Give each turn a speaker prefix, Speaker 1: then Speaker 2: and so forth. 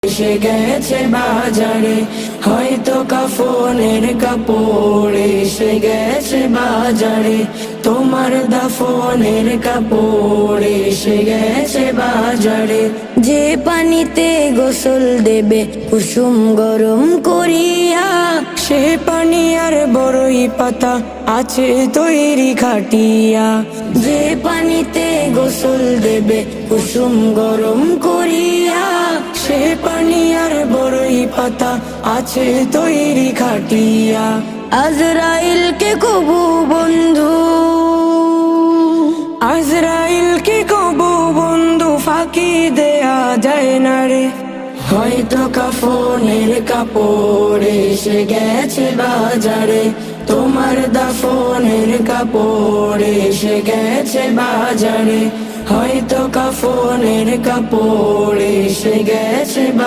Speaker 1: এসে গেছে বাজারে, হয়তো কাফনের কাপড় এসে গেছে বাজারে, তোমার দাফনের কাপড় এসে গেছে বাজারে। যে পানিতে গোসল দেবে কুসুম গরম করিয়া, সে পানি আর বড়ই পাতা আছে তৈরি খাটিয়া। যে পানিতে গোসল দেবে কুসুম গরম করিয়া, সে পানি আর বড়ই পাতা আছে তৈরি খাটিয়া। আজরাইলকে কবু বন্ধু, আজরাইলকে কবু বন্ধু ফাঁকি দেয়া যায় না রে, হয়তো কাফনের কাপড় এসে গেছে বাজারে, তোমার দাফনের কাপড় এসে গেছে বাজারে, হয়তো কাফনের কাপড় এসে গেছে বাজারে।